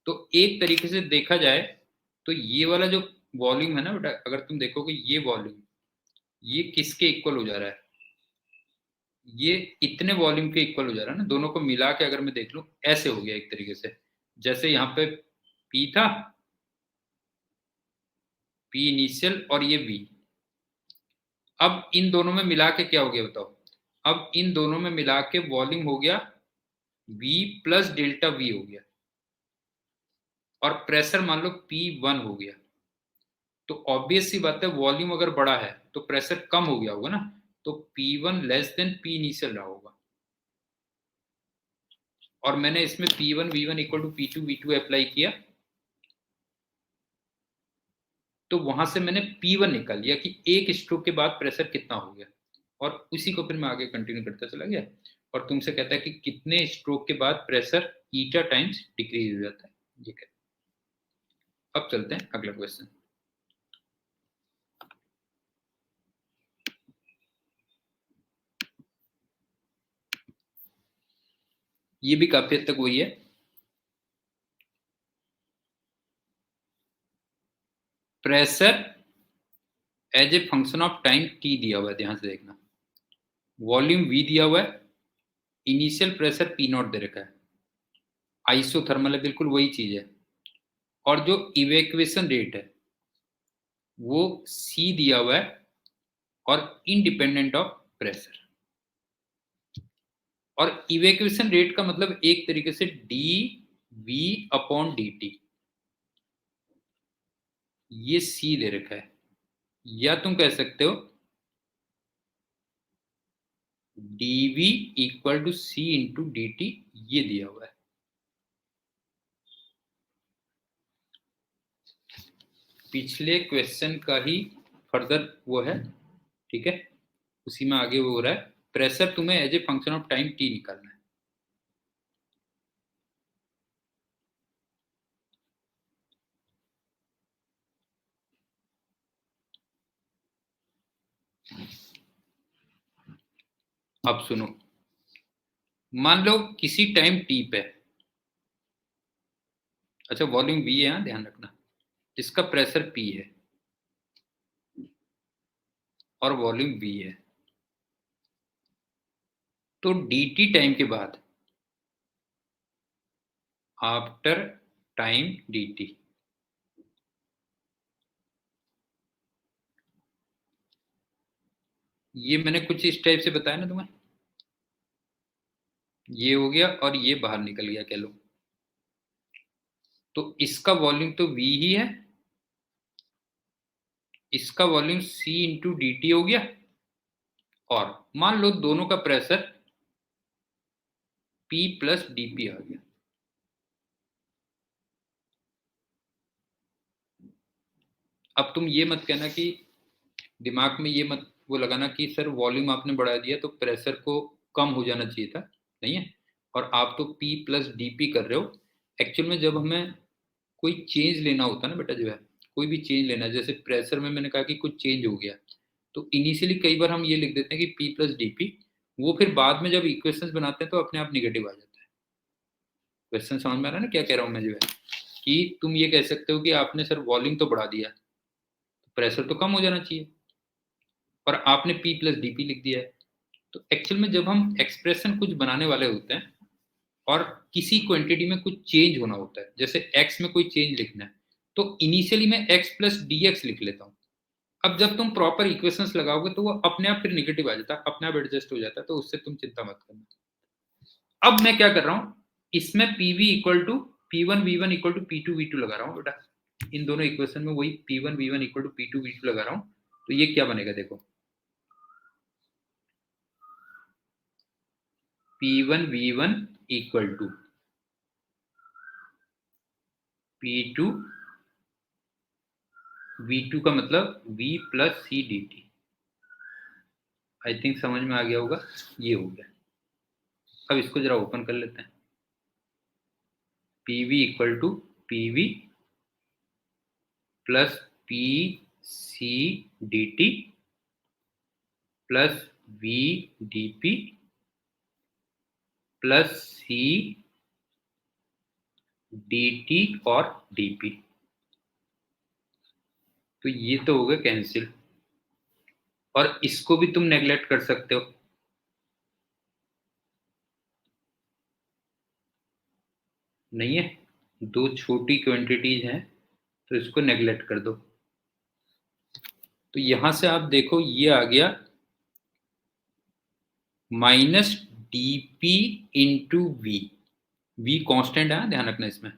तो एक तरीके से देखा जाए तो ये वाला जो वॉल्यूम है ना बेटा, अगर तुम देखोगे ये वॉल्यूम, ये किसके इक्वल हो जा रहा है? ये इतने वॉल्यूम के इक्वल हो जा रहा है ना, दोनों को मिला के अगर मैं देख लूं, ऐसे हो गया एक तरीके से। जैसे यहाँ पे P था, P इनिशियल और ये V, अब इन दोनों में मिला के क्या हो गया बताओ? अब इन दोनों में मिला के वॉल्यूम हो गया V प्लस डेल्टा V हो गया, और प्रेशर मान लो P1 हो गया। तो ऑब्वियस सी बात है, वॉल्यूम अगर बड़ा है तो प्रेशर कम हो गया होगा ना, तो P1 less than P initial रहा होगा। और मैंने इसमें P1 V1 equal to P2 V2 apply किया, तो वहां से मैंने P1 निकाल लिया कि एक स्ट्रोक के बाद प्रेशर कितना हो गया, और उसी को फिर मैं आगे कंटिन्यू करता चला गया, और तुमसे कहता है कि कितने स्ट्रोक के बाद प्रेशर ईटा टाइम्स डिक्रीज हो जाता है। ठीक है, अब चलते हैं अगला क्वेश्चन। ये भी काफी हद तक वही है। Pressure as a function of time t दिया हुआ है, ध्यान से देखना। वॉल्यूम V दिया हुआ है, इनिशियल प्रेशर P0 दे रखा है, आइसोथर्मल है, बिल्कुल वही चीज है। और जो इवेक्वेशन रेट है वो C दिया हुआ है, और इंडिपेंडेंट ऑफ प्रेशर। और इवेक्वेशन रेट का मतलब एक तरीके से D V upon D T, ये C दे रखा है, या तुम कह सकते हो dv equal to C into D T, ये दिया हुआ है। पिछले क्वेश्चन का ही फर्दर वो है, ठीक है, उसी में आगे वो हो रहा है। प्रेशर तुम्हें as a function of time t निकालना है। अब सुनो, मान लो किसी टाइम t पे, अच्छा वॉल्यूम V है, ध्यान रखना, इसका प्रेशर P है और वॉल्यूम V है, तो dt टाइम के बाद, आफ्टर टाइम dt, ये मैंने कुछ इस टाइप से बताया ना तुम्हें, ये हो गया और ये बाहर निकल गया कह लो, तो इसका वॉल्यूम तो V ही है, इसका volume C into D T हो गया, और मान लो दोनों का pressure P plus D P आ गया। अब तुम ये मत कहना कि दिमाग में ये मत वो लगाना कि सर वॉल्यूम आपने बढ़ा दिया तो प्रेशर को कम हो जाना चाहिए था, नहीं है, और आप तो P प्लस डी पी कर रहे हो। एक्चुअल में जब हमें कोई चेंज लेना होता है ना बेटा, जो है कोई भी चेंज लेना है, जैसे प्रेशर में मैंने कहा कि कुछ चेंज हो गया, तो इनिशियली कई बार हम ये लिख देते हैं कि P प्लस डी पी, वो फिर बाद में जब इक्वेशंस बनाते हैं तो अपने आप निगेटिव आ जाता है। क्वेश्चन समझ में आ रहा है ना क्या कह रहा हूँ मैं, जो है कि तुम ये कह सकते हो कि आपने सर वॉल्यूम तो बढ़ा दिया, प्रेशर तो कम हो जाना चाहिए, और आपने P प्लस डी पी लिख दिया है। तो एक्चुअल में जब हम एक्सप्रेशन कुछ बनाने वाले होते हैं और किसी क्वांटिटी में कुछ चेंज होना होता है, जैसे x में कोई चेंज लिखना है, तो इनिशियली मैं x प्लस डी एक्स लिख लेता हूँ। अब जब तुम प्रॉपर इक्वेशंस लगाओगे तो वो अपने आप फिर निगेटिव आ जाता है, अपने आप एडजस्ट हो जाता है, तो उससे तुम चिंता मत करना। अब मैं क्या कर रहा हूँ, इसमें P V equal to P one V one equal to P two V two लगा रहा हूँ बेटा, इन दोनों इक्वेशन में वही P one V one equal to P two V two लगा रहा हूँ। तो ये क्या बनेगा देखो, P one V one equal to P two V two का मतलब V plus C D T. I think समझ में आ गया होगा, ये हो गया। अब इसको जरा ओपन कर लेते हैं, P V equal to P V plus P C D T plus V D P plus C D T और डी पी। तो ये तो हो गया कैंसिल, और इसको भी तुम नेग्लेक्ट कर सकते हो, नहीं है, दो छोटी क्वांटिटीज हैं तो इसको नेग्लेक्ट कर दो। तो यहां से आप देखो ये आ गया minus D P into V, V constant है ध्यान रखना इसमें,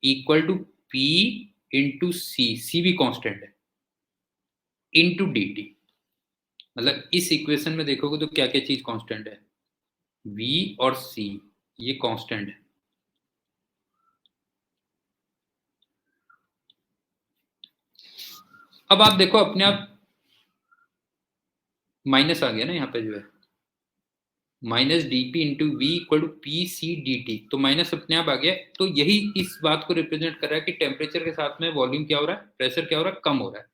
equal to P into C, C भी कॉन्स्टेंट है, इंटू डी टी। मतलब इस इक्वेशन में देखोगे तो क्या क्या चीज कांस्टेंट है, v और c, ये कांस्टेंट है। अब आप देखो अपने आप माइनस आ गया ना यहाँ पे, जो है minus D P into V equal to P C D T, तो माइनस अपने आप आ गया। तो यही इस बात को रिप्रेजेंट कर रहा है कि टेम्परेचर के साथ में वॉल्यूम क्या हो रहा है, प्रेशर क्या हो रहा है, कम हो रहा है।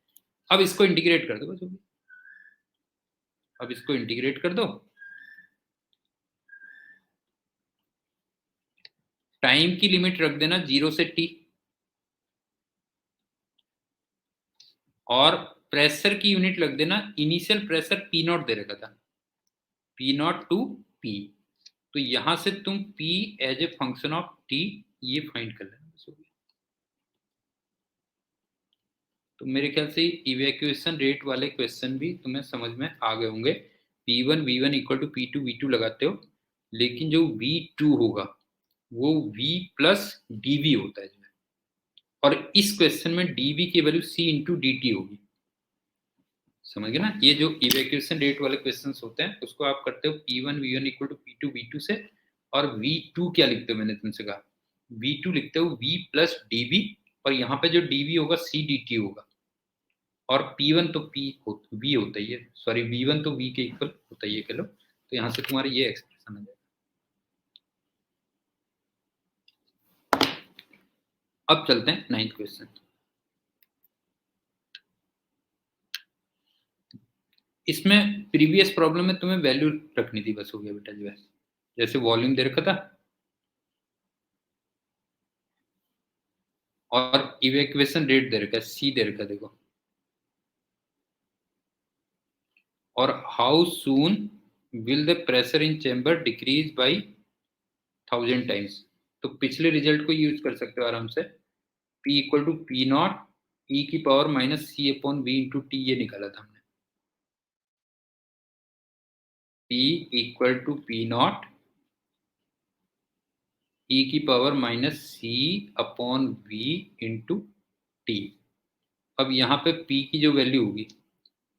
अब इसको इंटीग्रेट कर दो बस, अब इसको इंटीग्रेट कर दो, टाइम की लिमिट रख देना 0 से t, और प्रेशर की यूनिट लग देना, initial pressure P not they रखा था, पी नॉट टू पी। तो यहां से तुम P as a function of T ये फाइंड कर लेना। तो मेरे ख्याल से इवैक्यूएशन रेट वाले क्वेश्चन भी तुम्हें समझ में आ गए होंगे। P1 V1 equal to P2 V2 लगाते हो, लेकिन जो V2 होगा वो V प्लस DV होता है, और इस क्वेश्चन में DV की value C into D T होगी। समझ गए ना, ये जो इवैक्यूएशन रेट वाले क्वेश्चंस होते हैं उसको आप करते हो P1 V1 equal to P2 V2 से, और V2 क्या लिखते हो, मैंने तुमसे कहा V2 लिखते हो V प्लस DV, और यहाँ पे जो DV होगा C dt होगा, और P1 तो V होता ही है, सॉरी V1 तो V के इक्वल होता ही है कह लो। तो यहाँ से तुम्हारा ये एक्सप्रेशन आ जाएगा। अब चलते हैं 9th क्वेश्चन। इसमें प्रीवियस प्रॉब्लम में तुम्हें वैल्यू रखनी थी, बस हो गया बेटा, जो है जैसे वॉल्यूम दे रखा था और इवैक्यूएशन रेट दे रखा है, C दे रखा है देखो, और how soon will the pressure in chamber decrease by 1000 times. तो पिछले रिजल्ट को यूज कर सकते हो आराम से, P equal to P naught E की power minus C upon V into T, ये निकाला था हमने। P equal to P naught E की power minus C upon V into T। अब यहाँ पे P की जो वैल्यू होगी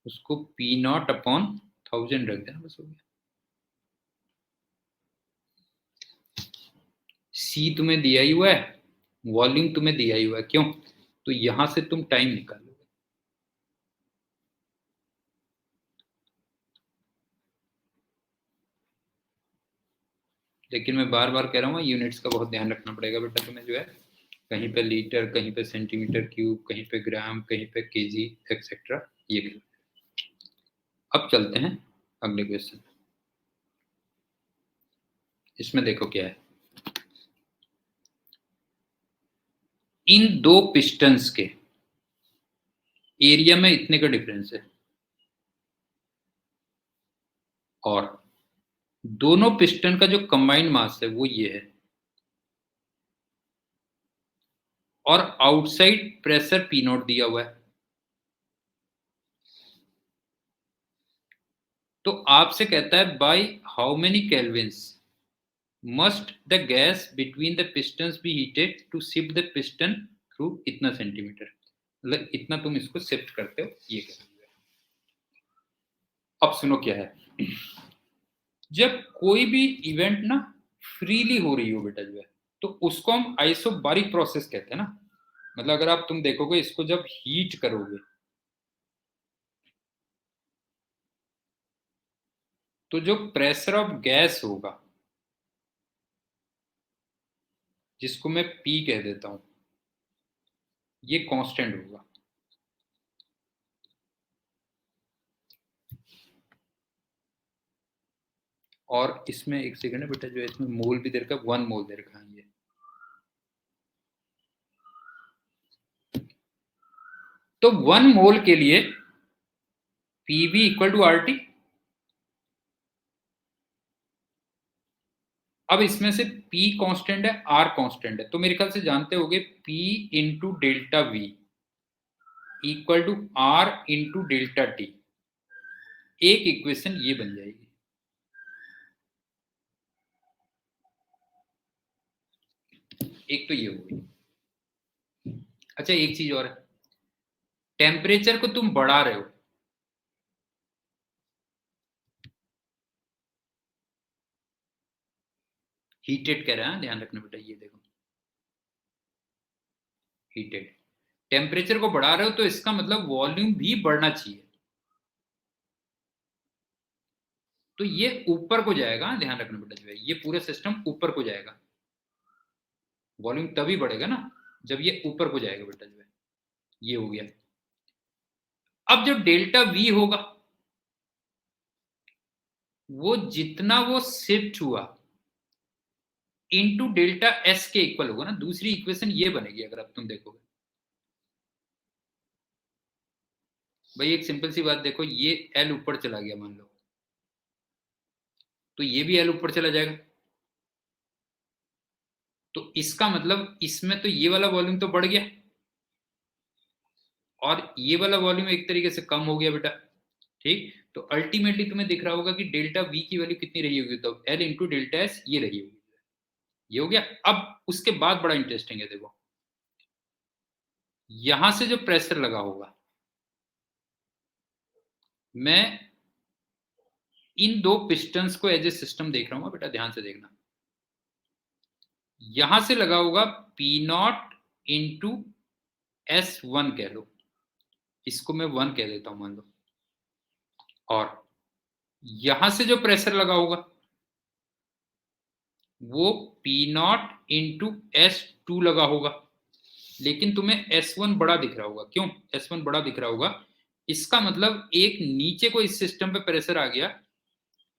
उसको P नॉट अपॉन 1000 रख देना, बस हो गया। C तुम्हें दिया ही हुआ है, वॉल्यूम तुम्हें दिया ही हुआ है, क्यों? तो यहां से तुम टाइम निकालोगे। लेकिन मैं बार बार कह रहा हूँ यूनिट्स का बहुत ध्यान रखना पड़ेगा बेटा तुम्हें, जो है कहीं पे लीटर, कहीं पे सेंटीमीटर क्यूब, कहीं पे ग्राम, कहीं पे केजी एक्सेट्रा, ये भी। अब चलते हैं अगले क्वेश्चन। इसमें देखो क्या है, इन दो पिस्टन्स के एरिया में इतने का डिफरेंस है और दोनों पिस्टन का जो कंबाइंड मास है वो ये है, और आउटसाइड प्रेशर P नॉट दिया हुआ है। तो आपसे कहता है by how many kelvins must the gas between the pistons be heated to shift the piston through इतना सेंटीमीटर, मतलब इतना तुम इसको शिफ्ट करते हो, ये कहते हैं। अब सुनो क्या है, जब कोई भी इवेंट ना फ्रीली हो रही हो बेटा जो है, तो उसको हम आइसोबारिक प्रोसेस कहते हैं ना। मतलब अगर आप तुम देखोगे इसको जब हीट करोगे तो जो प्रेशर ऑफ गैस होगा, जिसको मैं P कह देता हूं, ये कांस्टेंट होगा। और इसमें एक सेकंड है बेटा, जो है इसमें मोल भी दे रखा है, 1 मोल दे रखा है ये। तो 1 मोल के लिए PV इक्वल टू RT। अब इसमें से P कांस्टेंट है, R कांस्टेंट है, तो मेरे ख्याल से जानते होगे P into delta V equal to R into delta T। एक इक्वेशन ये बन जाएगी। एक तो ये हो गई। अच्छा एक चीज और है, टेम्परेचर को तुम बढ़ा रहे हो, हीटेड कह रहा है, ध्यान रखना बेटा, ये देखो हीटेड, टेम्परेचर को बढ़ा रहे हो तो इसका मतलब वॉल्यूम भी बढ़ना चाहिए। तो ये ऊपर को जाएगा, ध्यान रखना बेटा जो है, ये पूरा सिस्टम ऊपर को जाएगा। वॉल्यूम तभी बढ़ेगा ना जब ये ऊपर को जाएगा बेटा जो है, ये हो गया। अब जो डेल्टा V होगा वो जितना वो शिफ्ट हुआ इनटू डेल्टा S के इक्वल होगा ना। दूसरी इक्वेशन ये बनेगी अगर अब तुम देखोगे भाई, एक सिंपल सी बात देखो, ये L ऊपर चला गया मान लो, तो ये भी L ऊपर चला जाएगा। तो इसका मतलब इसमें तो ये वाला वॉल्यूम तो बढ़ गया और ये वाला वॉल्यूम एक तरीके से कम हो गया बेटा, ठीक। तो अल्टीमेटली तुम्हें दिख रहा होगा कि डेल्टा V की वैल्यू कितनी रही होगी, तो L इंटू डेल्टा एस ये रही होगी। ये हो गया। अब उसके बाद बड़ा इंटरेस्टिंग है, देखो यहां से जो प्रेशर लगा होगा, मैं इन दो पिस्टन्स को एज ए सिस्टम देख रहा हूं बेटा, ध्यान से देखना। यहां से लगा होगा P नॉट इंटू S1 कह लो, इसको मैं 1 कह देता हूं मान लो। और यहां से जो प्रेशर लगा होगा वो P नॉट इंटू S2 लगा होगा, लेकिन तुम्हें S1 बड़ा दिख रहा होगा। क्यों S1 बड़ा दिख रहा होगा? इसका मतलब एक नीचे को इस सिस्टम पे प्रेशर आ गया,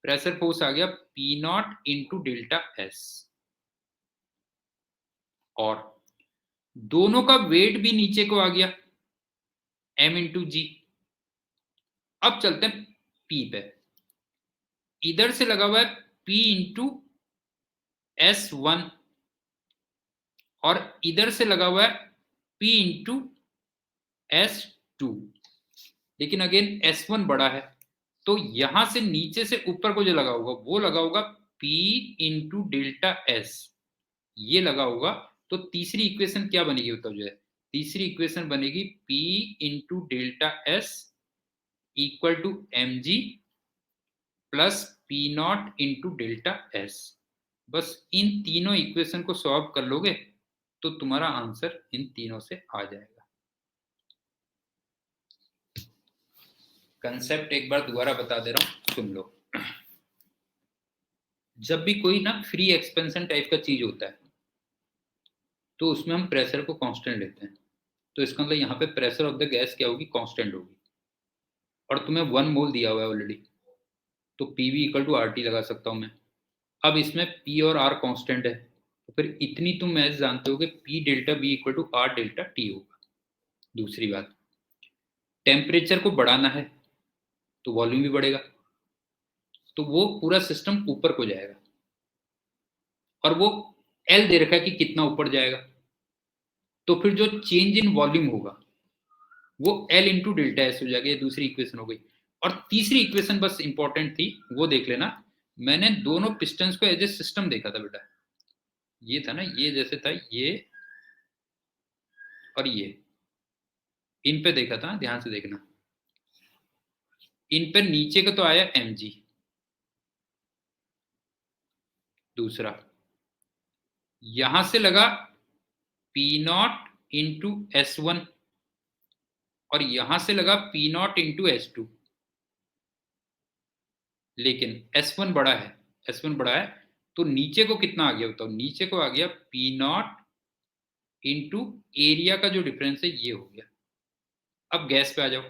प्रेशर फोर्स आ गया P not into delta S, और दोनों का वेट भी नीचे को आ गया M इंटू जी। अब चलते हैं P पे, इधर से लगा हुआ है P इंटू S1 और इधर से लगा हुआ है P इंटू S2, लेकिन अगेन S1 बड़ा है तो यहां से नीचे से ऊपर को जो लगा होगा वो लगा होगा P इंटू डेल्टा एस, ये लगा होगा। तो तीसरी इक्वेशन क्या बनेगी बताओ जो है, तीसरी इक्वेशन बनेगी P into delta S equal to M G plus P naught into delta S. बस इन तीनों इक्वेशन को सॉल्व कर लोगे तो तुम्हारा आंसर इन तीनों से आ जाएगा। कंसेप्ट एक बार दोबारा बता दे रहा हूं, सुन लो। जब भी कोई ना फ्री एक्सपेंशन टाइप का चीज होता है तो उसमें हम प्रेशर को कांस्टेंट लेते हैं। तो इसका मतलब यहाँ पे प्रेशर ऑफ द गैस क्या होगी, कांस्टेंट होगी। और तुम्हें 1 मोल दिया हुआ है ऑलरेडी, तो P V equal to R T लगा सकता हूं मैं। अब इसमें पी और आर कांस्टेंट है, तो फिर इतनी तुम मैथ जानते हो कि P delta B equal to R delta T होगा। दूसरी बात, टेम्परेचर को बढ़ाना है तो वॉल्यूम भी बढ़ेगा, तो वो पूरा सिस्टम ऊपर को जाएगा। और वो एल दे रखा है कि कितना ऊपर जाएगा, तो फिर जो चेंज इन वॉल्यूम होगा वो एल इंटू डेल्टा एस हो जाएगा। ये दूसरी इक्वेशन हो गई। और तीसरी इक्वेशन बस इंपॉर्टेंट थी, वो देख लेना। मैंने दोनों पिस्टन्स को एज ए सिस्टम देखा था बेटा। ये था ना, ये जैसे था ये और ये, इन पे देखा था, ध्यान से देखना। इन पे नीचे का तो आया एम जी। दूसरा, यहां से लगा P naught into S one, और यहां से लगा P naught into S two. लेकिन एस वन बड़ा है, एस वन बड़ा है, तो नीचे को कितना आ गया बताओ, नीचे को आ गया पी नॉट इंटू एरिया का जो डिफरेंस है ये हो गया। अब गैस पे आ जाओ,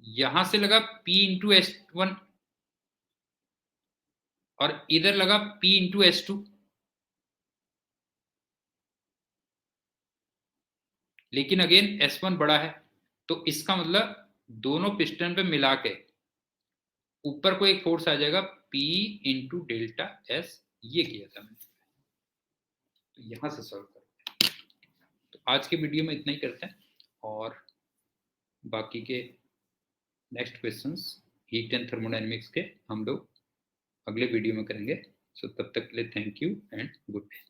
यहां से लगा P इंटू एस वन और इधर लगा P इंटू एस टू। लेकिन अगेन एस वन बड़ा है, तो इसका मतलब दोनों पिस्टन पे मिला के ऊपर को एक फोर्स आ जाएगा P इंटू डेल्टा एस। ये किया था मैंने, तो यहां से सॉल्व करो। तो आज के वीडियो में इतना ही करते हैं, और बाकी के next questions heat and thermodynamics के हम लोग अगले वीडियो में करेंगे। सो तब तक के लिए thank you and good day.